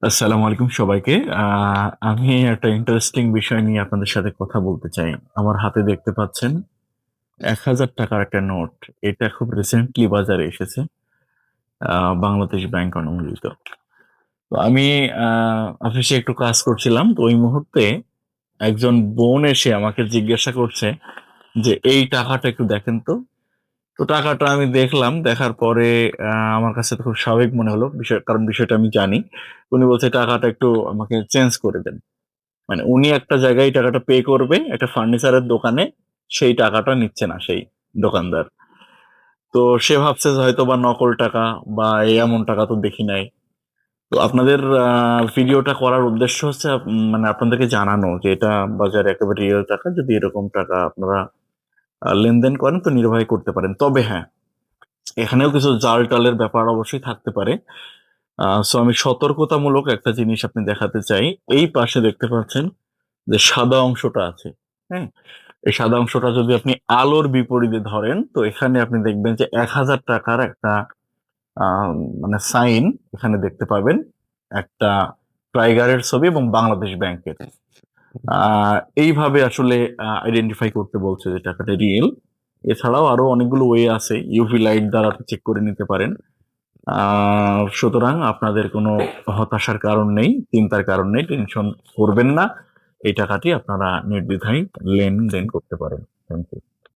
আসসালামু আলাইকুম সবাইকে। আমি একটা ইন্টারেস্টিং বিষয় নিয়ে আপনাদের সাথে কথা বলতে চাই। আমার হাতে দেখতে পাচ্ছেন ১,০০০ টাকার একটা নোট। এটা খুব রিসেন্টলি বাজারে এসেছে, বাংলাদেশ ব্যাংক অনুমোদিত। তো আমি অফিসে একটু কাজ করছিলাম, তো ওই মুহূর্তে একজন বোন এসে আমাকে জিজ্ঞাসা করছে যে এই টাকাটা একটু দেখেন তো। তো টাকাটা আমি দেখলাম, দেখার পরে আমার কাছে তো খুব স্বাভাবিক মনে হলো বিষয়, কারণ বিষয়টা আমি জানি। উনি বলছে টাকাটা একটু আমাকে চেঞ্জ করে দেন। মানে উনি একটা জায়গায় টাকাটা পে করবে একটা ফার্নিচারের দোকানে, সেই টাকাটা নিচ্ছে না সেই দোকানদার। তো সে ভাবছে যে হয়তো বা নকল টাকা বা এই এমন টাকা তো দেখি নাই। তো আপনাদের ভিডিওটা করার উদ্দেশ্য হচ্ছে মানে আপনাদেরকে জানানো যে এটা বাজারে একেবারে রিয়েল টাকা। যদি এরকম টাকা আপনারা লেনদেন করেন তো নির্বাহী করতে পারেন। তবে হ্যাঁ, এখানেও কিছু জাল টালের ব্যাপার অবশ্যই থাকতে পারে। সো আমি সতর্কতামূলক একটা জিনিস আপনি দেখাতে চাই। এই পাশে দেখতে পাচ্ছেন যে সাদা অংশটা আছে। হ্যাঁ, এই সাদা অংশটা যদি আপনি আলোর বিপরীতে ধরেন তো এখানে আপনি দেখবেন যে ১,০০০ টাকার একটা আহ, মানে সাইন এখানে দেখতে পাবেন, একটা টাইগারের ছবি এবং বাংলাদেশ ব্যাংকের। এইভাবে আসলে আইডেন্টিফাই করতে বলছে যে টাকাটা রিয়েল। এছাড়াও আরো অনেকগুলো ওয়ে আছে, ইউভি লাইট দ্বারা চেক করে নিতে পারেন। সুতরাং আপনাদের কোনো হতাশার কারণ নেই, চিন্তার কারণ নেই, টেনশন করবেন না। এই টাকাটি আপনারা নির্দ্বিধায় লেনদেন করতে পারেন। Thank you.